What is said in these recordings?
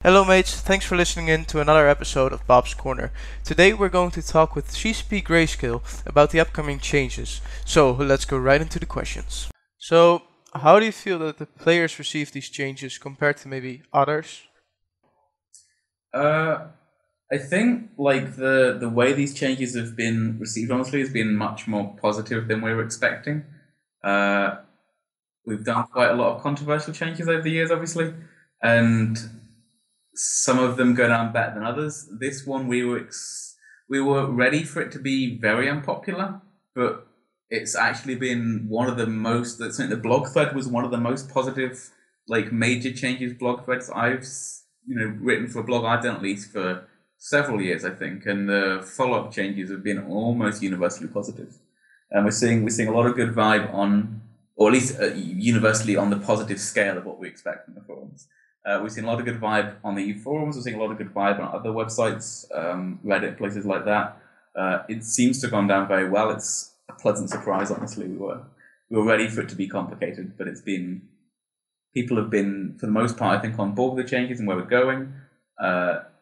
Hello mates, thanks for listening in to another episode of Bob's Corner. Today we're going to talk with CCP Greyscale about the upcoming changes. So let's go right into the questions. So, how do you feel that the players receive these changes compared to maybe others? I think like the way these changes have been received, honestly, has been much more positive than we were expecting. Uh, we've done quite a lot of controversial changes over the years, obviously, and some of them go down better than others. This one we were ready for it to be very unpopular, but it's actually been one of the most. I think the blog thread was one of the most positive, like major changes blog threads I've written for a blog I've done at least for several years, I think, and the follow-up changes have been almost universally positive. And we're seeing a lot of good vibe on, or at least universally on the positive scale of what we expect from the forums. We've seen a lot of good vibe on the forums. We're seeing a lot of good vibe on other websites, Reddit, places like that. It seems to have gone down very well. It's a pleasant surprise, honestly. We were ready for it to be complicated, but people have been, for the most part, I think, on board with the changes and where we're going.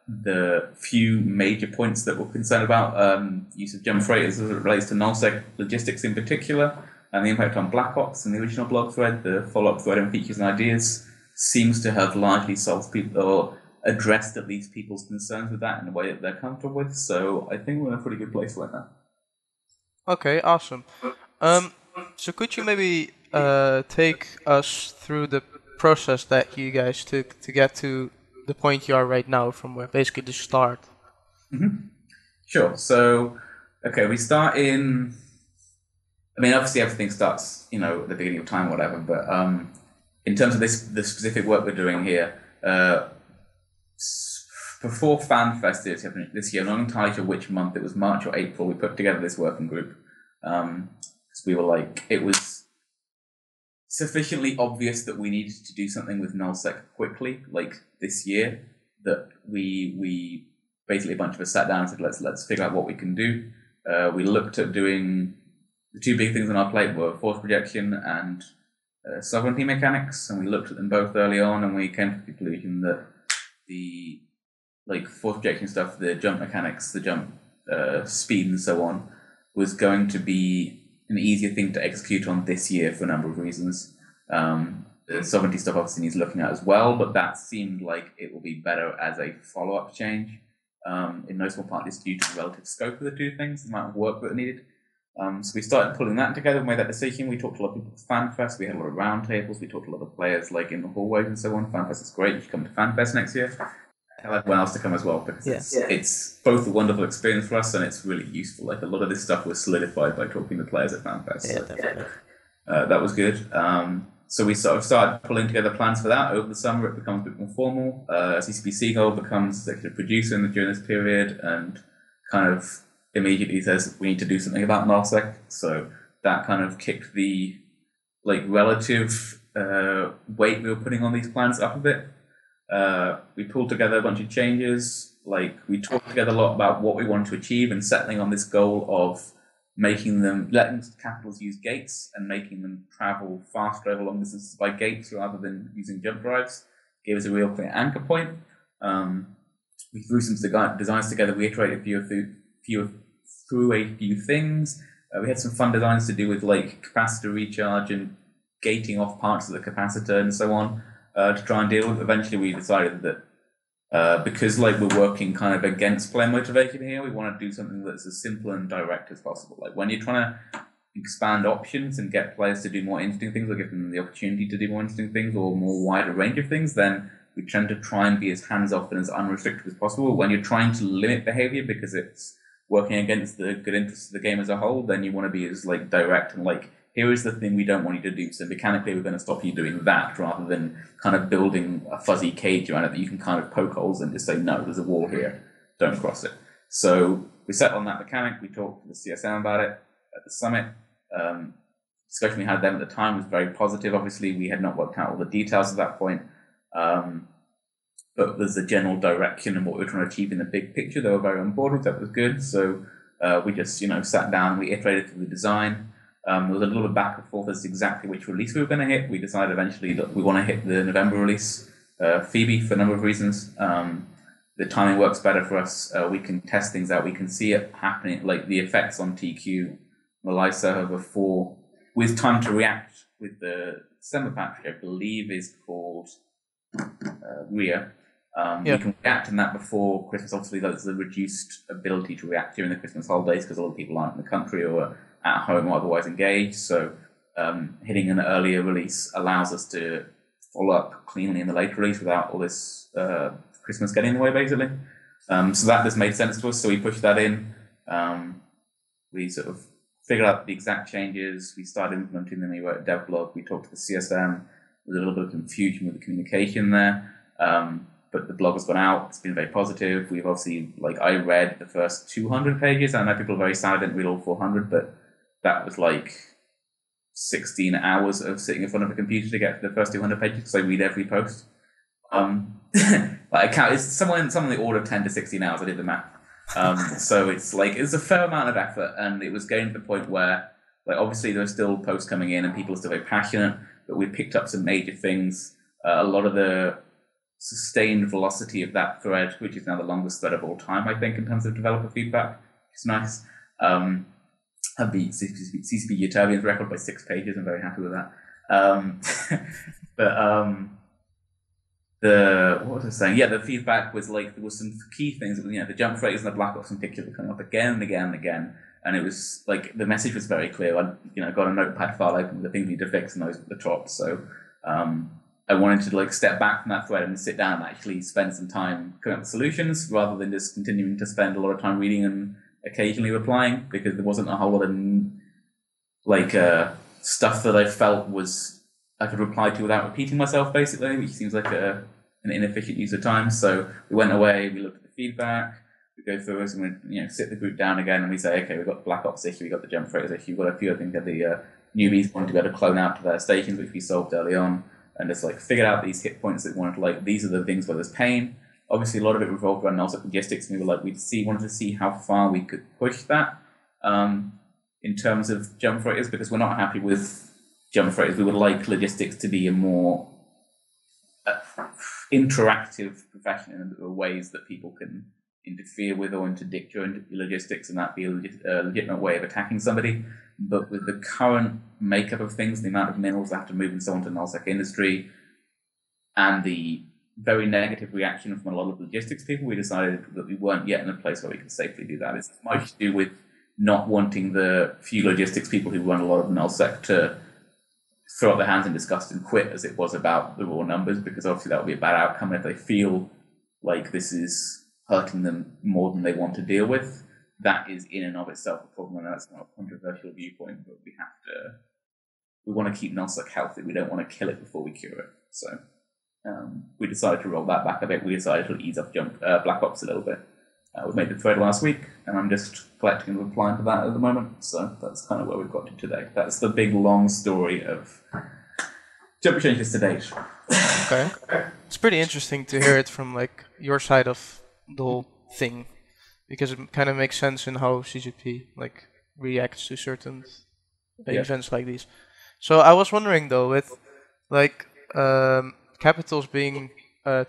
The few major points that we're concerned about, use of jump freight as it relates to nullsec logistics in particular, and the impact on black ops and the original blog thread, the follow-up thread and features and ideas, seems to have largely solved people or addressed at least people's concerns with that in a way that they're comfortable with. So I think we're in a pretty good place right now. Okay, awesome. So could you maybe take us through the process that you guys took to get to the point you are right now, from where basically the start? Sure. So, okay, we start in. I mean, obviously everything starts, at the beginning of time, or whatever. But in terms of the specific work we're doing here, before FanFest this year, I'm not entirely sure which month, it was March or April, we put together this working group. We were like, it was sufficiently obvious that we needed to do something with nullsec quickly, like this year, that we basically a bunch of us sat down and said, let's figure out what we can do. We looked at doing the two big things on our plate were force projection and sovereignty mechanics, and we looked at them both early on, and we came to the conclusion that the force projection stuff, the jump mechanics, the jump speed, and so on, was going to be an easier thing to execute on this year for a number of reasons. The sovereignty stuff obviously needs looking at as well, but that seemed like it will be better as a follow-up change. In no small part, it's due to the relative scope of the two things, the amount of work that are needed. So we started pulling that together and made that decision. We talked to a lot of people at FanFest. We had a lot of roundtables. We talked to a lot of players like in the hallways and so on. FanFest is great. You should come to FanFest next year. Tell everyone else to come as well, because it's both a wonderful experience for us and it's really useful. Like, a lot of this stuff was solidified by talking to players at FanFest. Yeah, definitely. That was good. So we sort of started pulling together plans for that. Over the summer, it becomes a bit more formal. CCP Seagull becomes executive producer during this period and kind of immediately says we need to do something about nullsec. So that kind of kicked the relative weight we were putting on these plans up a bit. We pulled together a bunch of changes. We talked together a lot about what we wanted to achieve and settling on this goal of letting capitals use gates and making them travel faster over long distances by gates rather than using jump drives. Gave us a real clear anchor point. We threw some designs together. We iterated through a few things. We had some fun designs to do with capacitor recharge and gating off parts of the capacitor and so on, to try and deal with. Eventually we decided that because we're working kind of against player motivation here, we want to do something that's as simple and direct as possible. When you're trying to expand options and get players to do more interesting things, or give them the opportunity to do more interesting things or more wider range of things, then we tend to try and be as hands-off and as unrestricted as possible. When you're trying to limit behavior because it's working against the good interests of the game as a whole, then you want to be as direct and here is the thing we don't want you to do. So mechanically, we're going to stop you doing that, rather than kind of building a fuzzy cage around it that you can kind of poke holes and just say, no, there's a wall here, don't cross it. So we settled on that mechanic. We talked to the CSM about it at the summit. Discussion we had with them at the time was very positive. Obviously, we had not worked out all the details at that point. But there's a general direction and what we're trying to achieve in the big picture. They were very on board with that. Was good. So we just sat down, we iterated through the design. There was a little bit back and forth as to exactly which release we were going to hit. We decided eventually that we want to hit the November release. Phoebe for a number of reasons. The timing works better for us. We can test things out. We can see it happening, like the effects on TQ, Melissa before, with time to react with the December patch, I believe is called RIA. We can react in that before Christmas. Obviously, there's a reduced ability to react during the Christmas holidays because a lot of people aren't in the country or at home or otherwise engaged. So hitting an earlier release allows us to follow up cleanly in the later release without all this Christmas getting in the way, basically. So that just made sense to us. So we pushed that in. We sort of figured out the exact changes. We started implementing them. We wrote a dev blog. We talked to the CSM. There's a little bit of confusion with the communication there. But the blog has gone out. It's been very positive. We've obviously, like, I read the first 200 pages. I know people are very sad I didn't read all 400, but that was like 16 hours of sitting in front of a computer to get to the first 200 pages because I read every post. It's somewhere in the order of 10 to 16 hours. I did the math. So it's a fair amount of effort, and it was getting to the point where, like, obviously there are still posts coming in and people are still very passionate, but we picked up some major things. A lot of the sustained velocity of that thread, which is now the longest thread of all time, I think, in terms of developer feedback, is nice. I beat CCP Utopian's record by 6 pages. I'm very happy with that. What was I saying? Yeah, the feedback was like, there was some key things. The jump phrases and the black ops in particular were coming up again and again and again. And it was like, the message was very clear. I got a notepad file open with the things we need to fix, and those were the top. So I wanted to step back from that thread and sit down and actually spend some time coming up with solutions rather than just continuing to spend a lot of time reading and occasionally replying, because there wasn't a whole lot of stuff that I felt was I could reply to without repeating myself, basically, which seems like an inefficient use of time. So we went away, we looked at the feedback, we go through it, and we sit the group down again, and we say, okay, we've got the Black Ops issue, we've got the jump phrase issue, we've got a few, I think, the newbies wanted to be able to clone out to their stations, which we solved early on, and just figured out these hit points that we wanted to, these are the things where there's pain. Obviously, a lot of it revolved around also logistics, and we were wanted to see how far we could push that in terms of jump freighters, because we're not happy with jump freighters. We would like logistics to be a more interactive profession, and there are ways that people can interfere with or interdict your logistics, and that be a legitimate way of attacking somebody. But with the current makeup of things, the amount of minerals that have to move and so on to the nullsec industry, and the very negative reaction from a lot of logistics people, we decided that we weren't yet in a place where we could safely do that. It's much to do with not wanting the few logistics people who run a lot of nullsec to throw up their hands in disgust and quit, as it was about the raw numbers, because obviously that would be a bad outcome. If they feel like this is hurting them more than they want to deal with, that is in and of itself a problem, and that's not a controversial viewpoint, but we want to keep nullsec healthy. We don't want to kill it before we cure it. So we decided to roll that back a bit. We decided to ease up Black Ops a little bit. We made the thread last week, and I'm just collecting and replying to that at the moment. So that's kind of where we've got to today. That's the big, long story of jump changes to date. Okay. It's pretty interesting to hear it from your side of the whole thing, because it kind of makes sense in how CCP reacts to certain events like these. So I was wondering though, with capitals being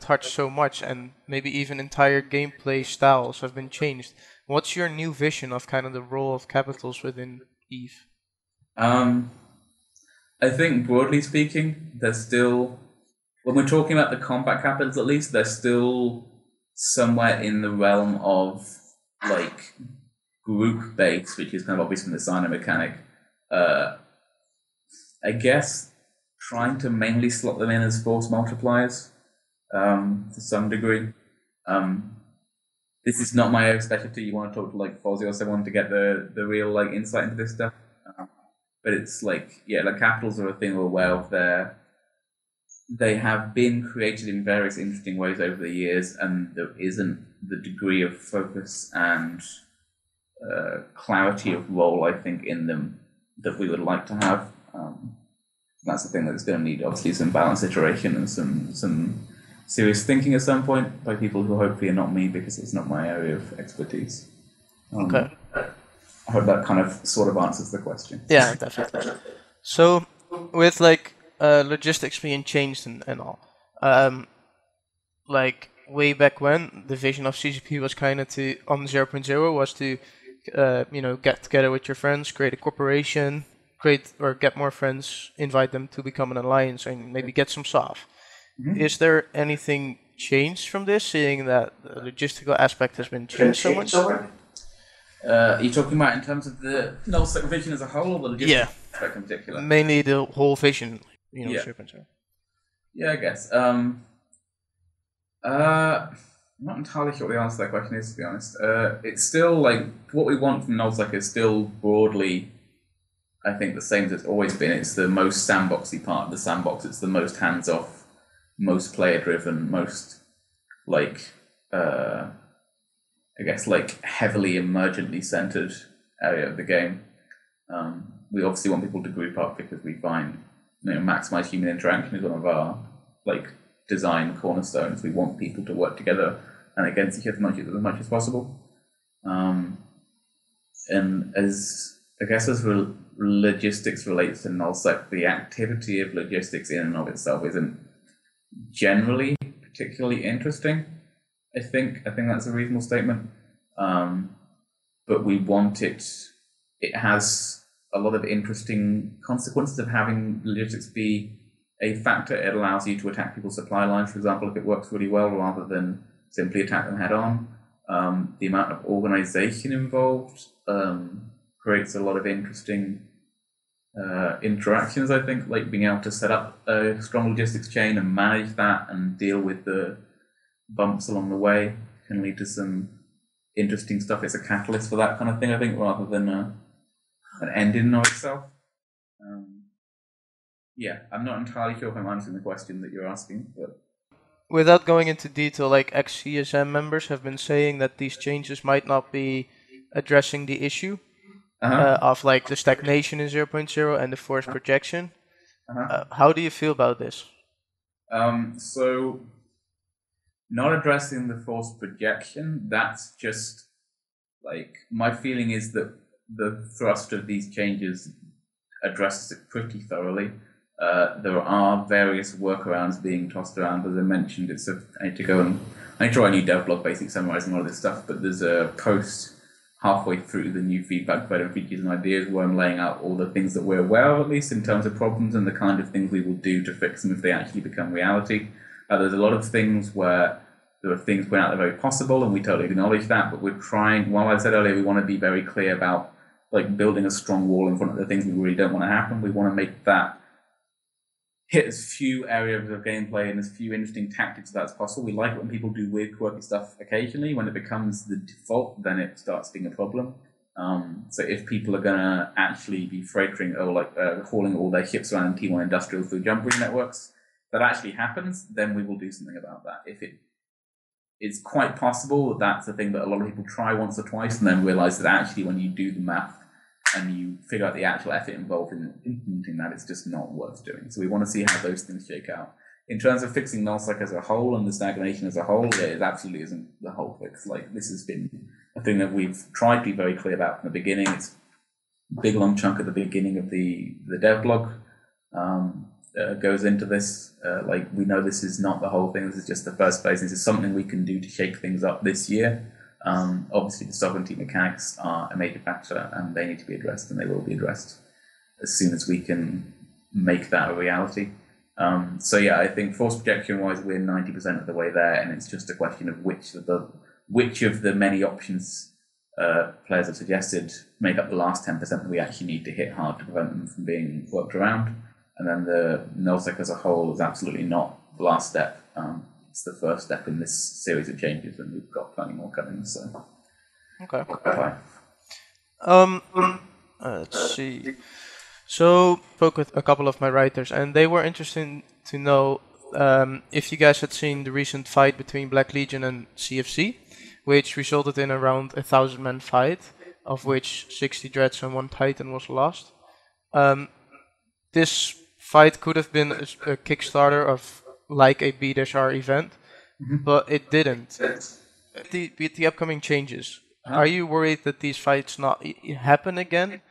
touched so much, and maybe even entire gameplay styles have been changed, what's your new vision of kind of the role of capitals within EVE? I think broadly speaking, there's still, when we're talking about the combat capitals at least, they're still somewhere in the realm of group base, which is kind of obvious from the signer mechanic. I guess trying to mainly slot them in as force multipliers to some degree. This is not my own specialty. You want to talk to Fozzy or someone to get the real insight into this stuff. But it's capitals are a thing we're aware of. They have been created in various interesting ways over the years, and there isn't the degree of focus and clarity of role, I think, in them that we would like to have. That's the thing that's going to need, obviously, some balanced iteration and some serious thinking at some point by people who hopefully are not me, because it's not my area of expertise. Okay. I hope that kind of sort of answers the question. Yeah, definitely. So, with logistics being changed and all, like way back when, the vision of CCP was kind of to on 0.0 was to get together with your friends, create a corporation, create or get more friends, invite them to become an alliance, and maybe get some soft. Is there anything changed from this, seeing that the logistical aspect has been changed so much? Are you talking about in terms of the nullsec vision as a whole, or the logistics aspect in particular? Mainly the whole vision, Yeah. 0.0. Yeah, I guess. I'm not entirely sure what the answer to that question is, to be honest. It's still like what we want from nullsec is still broadly, I think, the same as it's always been. It's the most sandboxy part of the sandbox. It's the most hands-off, most player-driven, most I guess heavily emergently centered area of the game. We obviously want people to group up because we find maximize human interaction is one of our design cornerstones. We want people to work together and against each other as much as possible. And as logistics relates to nullsec, the activity of logistics in and of itself isn't generally particularly interesting. I think that's a reasonable statement. But we want it. It has a lot of interesting consequences of having logistics be a factor. It allows you to attack people's supply lines, for example, if it works really well, rather than simply attack them head on. The amount of organization involved creates a lot of interesting interactions, I think, like being able to set up a strong logistics chain and manage that and deal with the bumps along the way can lead to some interesting stuff. It's a catalyst for that kind of thing, I think, rather than an end in and of itself. I'm not entirely sure if I'm answering the question that you're asking, but without going into detail, like ex-CSM members have been saying that these changes might not be addressing the issue of the stagnation in 0.0 and the forced projection. How do you feel about this? So not addressing the forced projection, that's just my feeling is that the thrust of these changes addresses it pretty thoroughly. There are various workarounds being tossed around. As I mentioned, I need to write a new dev blog basically summarizing all of this stuff, but there's a post halfway through the new feedback providing features and ideas where I'm laying out all the things that we're aware of, at least in terms of problems, and the kind of things we will do to fix them if they actually become reality. There's a lot of things where there are things going out that are very possible, and we totally acknowledge that, but we're trying, while I said earlier, we want to be very clear about building a strong wall in front of the things we really don't want to happen. We want to make that hit as few areas of gameplay and as few interesting tactics as that's possible. We like it when people do weird, quirky stuff occasionally. When it becomes the default, then it starts being a problem. So if people are going to actually be freightering or hauling all their ships around T1 industrial through jumping networks, that actually happens, then we will do something about that. It's quite possible that that's a thing that a lot of people try once or twice and then realize that actually when you do the math and you figure out the actual effort involved in implementing that, it's just not worth doing. So we want to see how those things shake out. In terms of fixing nullsec as a whole and the stagnation as a whole, it absolutely isn't the whole fix. This has been a thing that we've tried to be very clear about from the beginning. It's a big long chunk at the beginning of the dev blog goes into this. We know this is not the whole thing. This is just the first phase. This is something we can do to shake things up this year. Obviously, the sovereignty mechanics are a major factor, and they need to be addressed, and they will be addressed as soon as we can make that a reality. I think force projection-wise, we're 90% of the way there, and it's just a question of which of the many options players have suggested make up the last 10% that we actually need to hit hard to prevent them from being worked around. And then the nullsec as a whole is absolutely not the last step. It's the first step in this series of changes, and we've got plenty more coming. So, okay. Bye. Let's see. So, spoke with a couple of my writers, and they were interested to know if you guys had seen the recent fight between Black Legion and CFC, which resulted in around 1,000-man fight, of which 60 Dreads and 1 Titan was lost. This fight could have been a Kickstarter of a B-R event, but it didn't. With the upcoming changes, are you worried that these fights not happen again?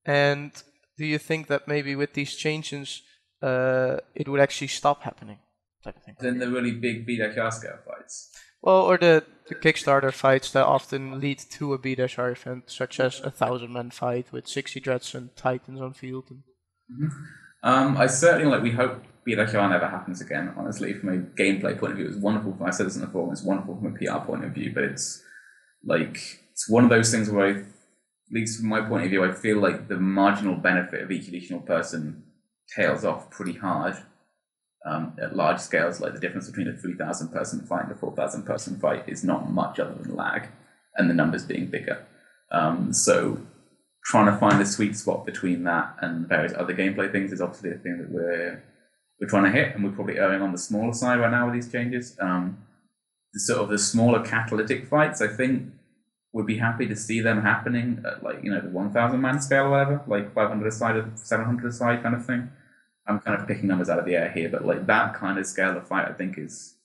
And do you think that maybe with these changes, it would actually stop happening? type of thing. Then the really big BDR scale fights. Well, or the Kickstarter fights that often lead to a B-R event, such as a 1,000-man fight with 60 dreads and titans on field. I certainly we hope BDR never happens again. Honestly, from a gameplay point of view, it was wonderful. I said this in the forum. It's wonderful from a PR point of view, but it's one of those things where at least from my point of view, I feel like the marginal benefit of each additional person tails off pretty hard. At large scales, like the difference between a 3,000 person fight and a 4,000 person fight is not much other than lag, and the numbers being bigger. So trying to find the sweet spot between that and various other gameplay things is obviously a thing that we're trying to hit, and we're probably erring on the smaller side right now with these changes. The smaller catalytic fights, I think, would be happy to see them happening at the 1,000 man scale or whatever, like 500 aside or 700 aside kind of thing. I'm kind of picking numbers out of the air here, but like that kind of scale of fight, I think is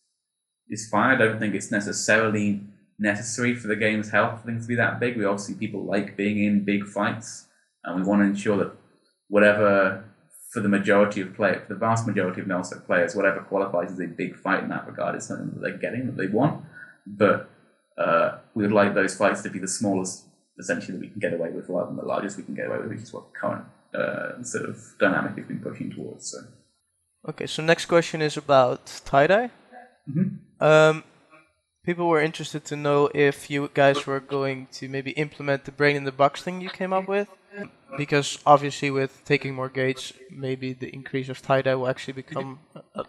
fine. I don't think it's necessarily necessary for the game's health for things to be that big. We obviously people like being in big fights, and we want to ensure that whatever for the vast majority of Nullsec players, whatever qualifies as a big fight in that regard is something that they're getting that they want. But we would like those fights to be the smallest, essentially, that we can get away with, rather than the largest we can get away with, which is what the current sort of dynamic has been pushing towards. So. Okay, so next question is about tie-dye. Mm-hmm. People were interested to know if you guys were going to maybe implement the brain in the box thing you came up with, because obviously with taking more gates, maybe the increase of tie-dye will actually become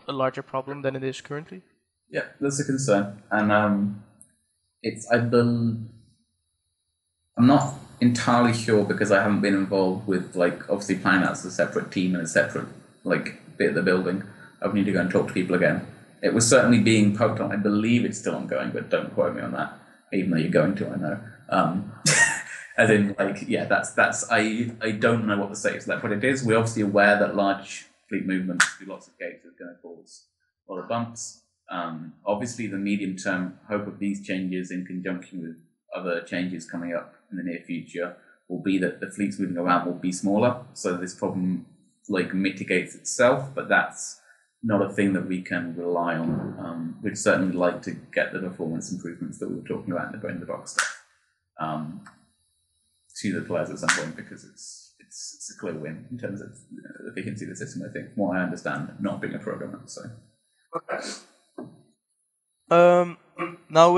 a larger problem than it is currently. Yeah, that's a concern, and I'm not entirely sure because I haven't been involved with obviously planning that as a separate team and a separate bit of the building. I would need to go and talk to people again. It was certainly being poked on. I believe it's still ongoing, but don't quote me on that. Even though you're going to, I know. As in, that's I don't know what the status of that project is. We're obviously aware that large fleet movements through lots of gates is going to cause a lot of bumps. Obviously, the medium-term hope of these changes, in conjunction with other changes coming up in the near future, will be that the fleets moving around will be smaller, so this problem mitigates itself. But that's not a thing that we can rely on. We'd certainly like to get the performance improvements that we were talking about in the brain in the box stuff to the players at some point, because it's a clear win in terms of the efficiency of the system. I think, from what I understand, not being a programmer. So. Now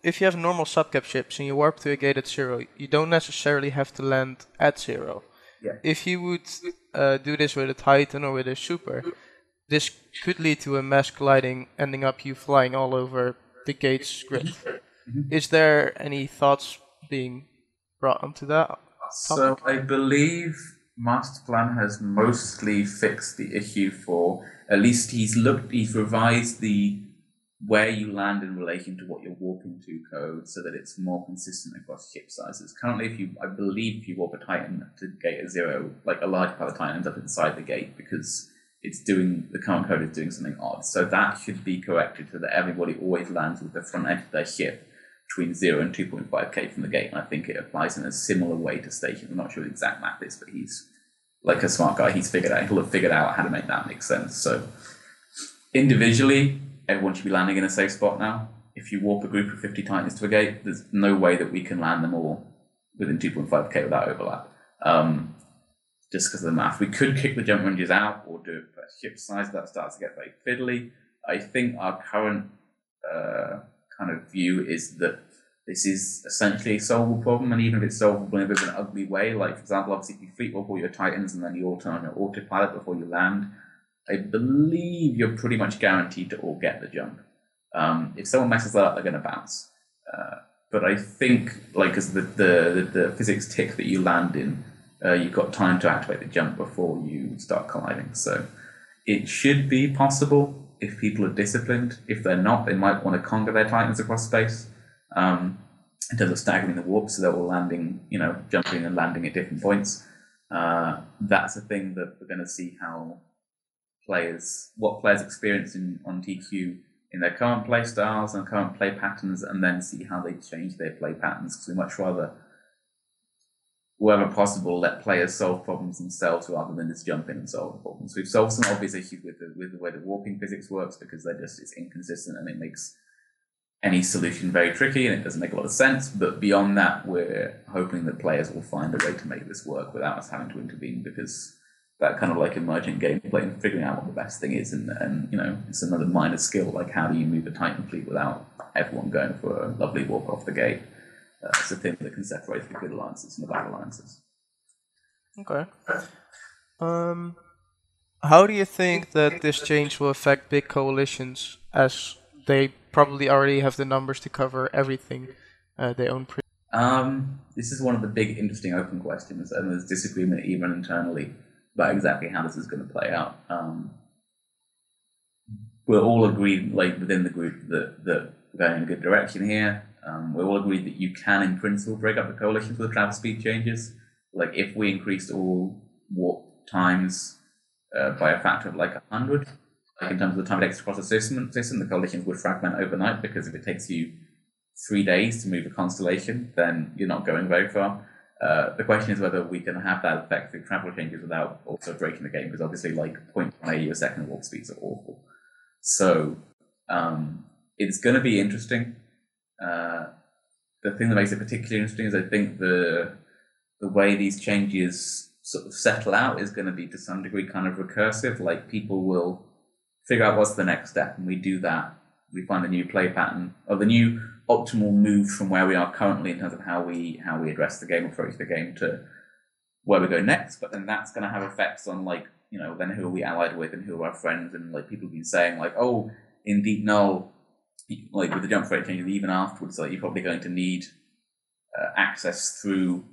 if you have normal subcap ships and you warp to a gate at 0, you don't necessarily have to land at 0. Yeah. If you would do this with a Titan or with a Super, this could lead to a mass colliding, ending up you flying all over the gate's grid. Mm-hmm. Is there any thoughts being brought onto that topic? So I believe Master Plan has mostly fixed the issue for, at least he's revised the where you land in relation to what you're warping to code so that it's more consistent across ship sizes. Currently, I believe if you warp a Titan to gate at 0, a large part of the Titan ends up inside the gate because the current code is doing something odd. So that should be corrected so that everybody always lands with the front edge of their ship between 0 and 2.5k from the gate. And I think it applies in a similar way to station. I'm not sure the exact map is, but he's like a smart guy. He'll have figured out how to make that make sense. So individually, everyone should be landing in a safe spot now. If you warp a group of 50 Titans to a gate, there's no way that we can land them all within 2.5k without overlap. Just because of the math. We could kick the jump ranges out or do it per ship size. That starts to get very fiddly. I think our current kind of view is that this is essentially a solvable problem, and even if it's solvable in a bit of an ugly way, for example, obviously if you fleet warp all your Titans and then you all turn on your autopilot before you land, I believe you're pretty much guaranteed to all get the jump. If someone messes that up, they're going to bounce. But I think, as the physics tick that you land in, you've got time to activate the jump before you start colliding. So it should be possible if people are disciplined. If they're not, they might want to conga their Titans across space in terms of staggering the warp, so they're all landing, jumping and landing at different points. That's a thing that we're going to see what players experience on TQ in their current play styles and current play patterns, and then see how they change their play patterns, because wherever possible, let players solve problems themselves rather than just jump in and solve the problems. We've solved some obvious issues with the way the warping physics works because it's inconsistent and it makes any solution very tricky and it doesn't make a lot of sense. But beyond that, we're hoping that players will find a way to make this work without us having to intervene, because that kind of like emergent gameplay and figuring out what the best thing is, and you know, it's another minor skill, like how do you move a Titan fleet without everyone going for a lovely walk off the gate. It's a thing that can separate the good alliances from the bad alliances. Okay. How do you think that this change will affect big coalitions, as they probably already have the numbers to cover everything they own? This is one of the big, interesting open questions, and there's disagreement even internally about exactly how this is going to play out. We're all agreed, like within the group, that we're going in a good direction here. We're all agreed that you can, in principle, break up the coalition for the travel speed changes. Like if we increased all warp times by a factor of like 100, like in terms of the time it takes across the system, the coalitions would fragment overnight, because if it takes you 3 days to move a constellation, then you're not going very far. The question is whether we can have that effect through travel changes without also breaking the game, because obviously like 0.1 AU a second warp speeds are awful. So it's going to be interesting. The thing that makes it particularly interesting is I think the way these changes sort of settle out is going to be to some degree kind of recursive. Like people will figure out what's the next step, and we do that. We find a new play pattern, or the new optimal move from where we are currently in terms of how we address the game, approach the game, to where we go next. But then that's going to have effects on, like, you know, then who are we allied with and who are our friends, and like people have been saying like, oh, in Deep Null, like with the jump rate changes, even afterwards, like you're probably going to need access through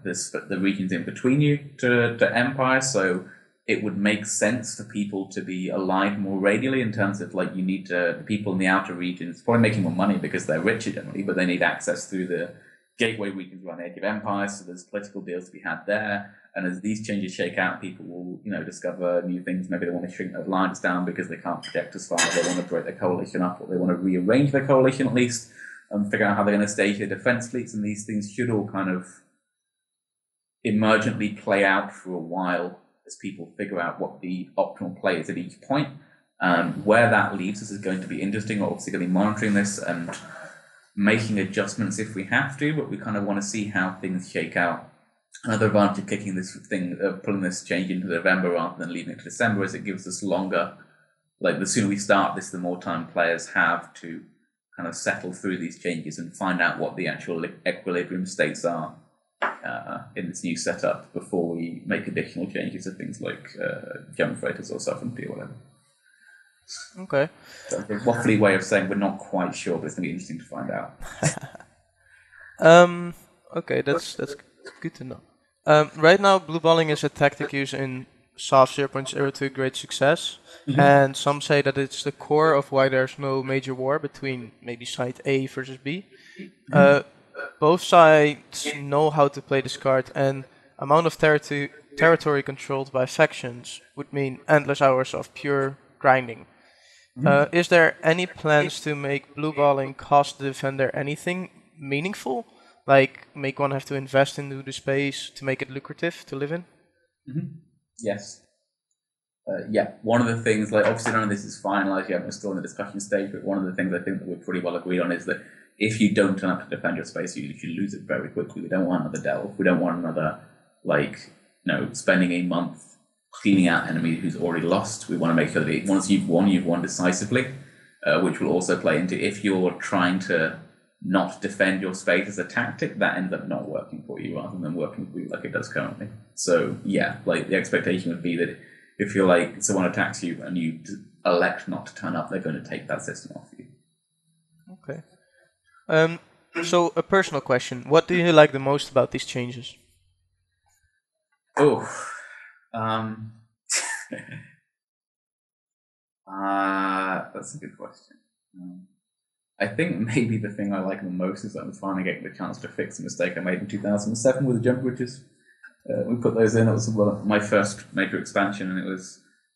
the regions in between you to Empire. So it would make sense for people to be allied more radially, in terms of like you need the people in the outer regions probably making more money because they're richer generally, but they need access through the gateway regions around the edge of Empire. So there's political deals to be had there. And as these changes shake out, people will, you know, discover new things. Maybe they want to shrink their alliance down because they can't project as far. They want to break their coalition up, or they want to rearrange their coalition at least, and figure out how they're going to stage their defense fleets. And these things should all kind of emergently play out for a while as people figure out what the optimal play is at each point. Where that leaves us is going to be interesting. We're obviously going to be monitoring this and making adjustments if we have to, but we kind of want to see how things shake out. Another advantage of kicking this thing, pulling this change into November rather than leaving it to December, is it gives us longer, like the sooner we start this, the more time players have to kind of settle through these changes and find out what the actual equilibrium states are in this new setup before we make additional changes to things like jump freighters or sovereignty or whatever. Okay. So a waffly way of saying we're not quite sure, but it's going to be interesting to find out. Okay, that's good to know. Right now, blue balling is a tactic used in SOF 0.0 to great success, and some say that it's the core of why there's no major war between maybe side A versus B. Both sides know how to play this card, and amount of territory controlled by factions would mean endless hours of pure grinding. Is there any plans to make blue balling cost the defender anything meaningful? Like make one have to invest into the space to make it lucrative to live in? Yes. Yeah, one of the things, like obviously none of this is finalized yet, we're still in the discussion stage, but one of the things I think that we're pretty well agreed on is that if you don't turn up to defend your space, you lose it very quickly. We don't want another delve. We don't want another, like, you know, spending a month cleaning out enemy who's already lost. We want to make sure that once you've won decisively, which will also play into if you're trying to not defend your space as a tactic, that ends up not working for you rather than working for you like it does currently. So yeah, like the expectation would be that if you're like someone attacks you and you elect not to turn up, they're going to take that system off you. Okay. So a personal question: what do you like the most about these changes? Oh, that's a good question. I think maybe the thing I like the most is that I'm finally getting the chance to fix a mistake I made in 2007 with the jump bridges. We put those in. It was my first major expansion, and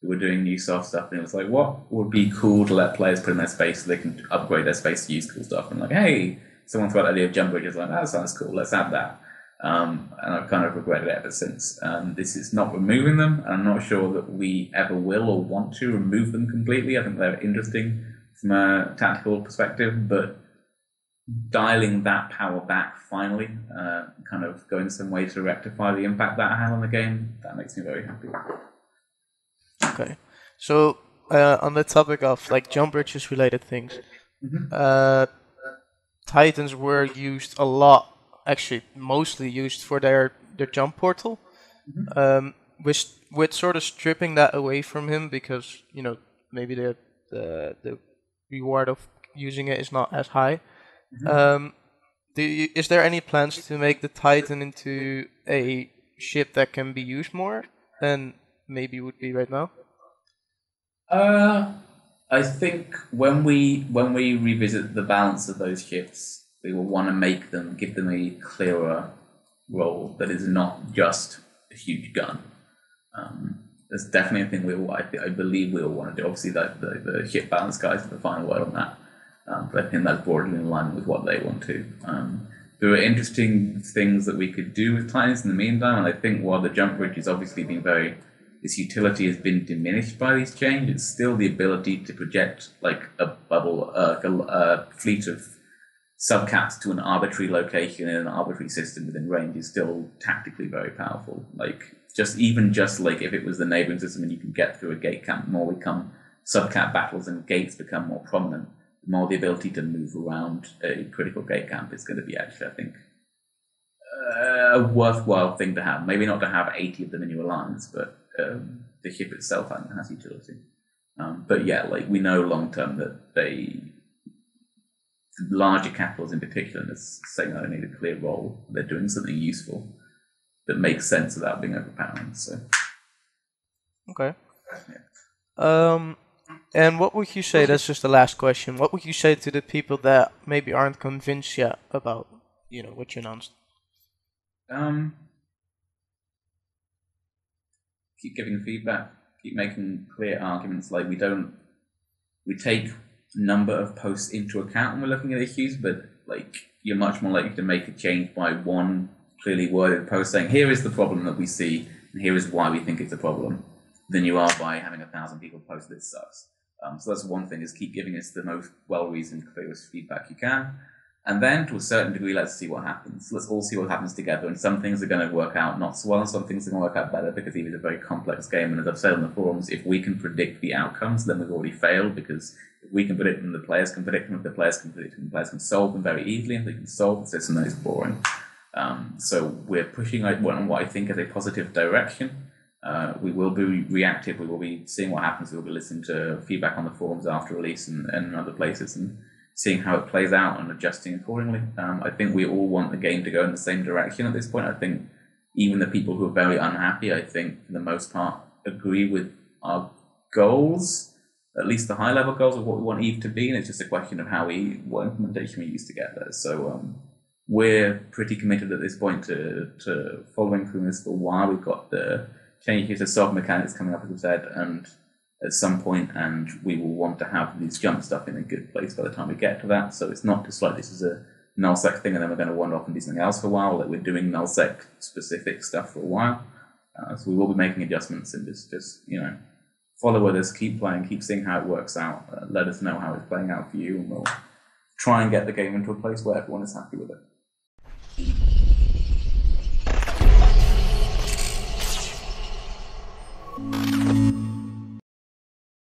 we were doing new soft stuff, and it was like, what would be cool to let players put in their space so they can upgrade their space to use cool stuff? And like, hey, someone thought the idea of jump bridges, like, that sounds cool, let's add that. And I've kind of regretted it ever since. This is not removing them, and I'm not sure that we ever will or want to remove them completely. I think they're interesting from a tactical perspective, but dialing that power back finally, kind of going some way to rectify the impact that had on the game, that makes me very happy. Okay, so on the topic of like jump bridges related things, Titans were used a lot, actually mostly used for their jump portal, with sort of stripping that away from him because maybe the reward of using it is not as high. Is there any plans to make the Titan into a ship that can be used more than maybe would be right now? I think when we revisit the balance of those ships, we will want to give them a clearer role that is not just a huge gun. That's definitely a thing I believe we will want to do. Obviously, that the ship balance guys have the final word on that. But I think that's broadly in line with what they want to. There are interesting things that we could do with Titans in the meantime, and I think while the jump bridge has obviously been its utility has been diminished by these changes, it's still the ability to project like a bubble, a fleet of subcaps to an arbitrary location in an arbitrary system within range is still tactically very powerful. Like just like if it was the neighboring system and you can get through a gate camp, the more we come subcap battles and gates become more prominent, the more the ability to move around a critical gate camp is going to be actually, I think, a worthwhile thing to have. Maybe not to have 80 of them in your alliance, but the ship itself has utility. But yeah, like we know long term that larger capitals in particular, and it's saying that they need a clear role. They're doing something useful that makes sense without being overpowering. So okay. Yeah. And what would you say, that's just the last question, what would you say to the people that maybe aren't convinced yet about, what you announced? Keep giving feedback, keep making clear arguments. Like we take number of posts into account when we're looking at issues, but like you're much more likely to make a change by one clearly worded post saying, here is the problem that we see, and here is why we think it's a problem, than you are by having 1,000 people post this sucks. So that's one thing, is keep giving us the most well-reasoned, clearest feedback you can. And then, to a certain degree, let's see what happens. Let's all see what happens together. And some things are going to work out not so well, and some things are going to work out better, because EVE is a very complex game. And as I've said on the forums, if we can predict the outcomes, then we've already failed, because if we can predict them, the players can predict them. If the players can predict them, the players can solve them very easily. And if they can solve the system, then it's boring. So we're pushing what I think is a positive direction. We will be reactive. We will be seeing what happens. We will be listening to feedback on the forums after release and other places, and seeing how it plays out and adjusting accordingly. I think we all want the game to go in the same direction at this point. I think even the people who are very unhappy, I think for the most part, agree with our goals, at least the high-level goals of what we want EVE to be, and it's just a question of what implementation we use to get there. So we're pretty committed at this point to following through this for a while. We've got the changes to soft mechanics coming up, as I've said, and at some point, and we will want to have these jump stuff in a good place by the time we get to that. So it's not just like this is a nullsec thing and then we're going to wander off and do something else for a while. Like we're doing nullsec specific stuff for a while. So we will be making adjustments, and just follow with us, keep playing, keep seeing how it works out. Let us know how it's playing out for you, and we'll try and get the game into a place where everyone is happy with it.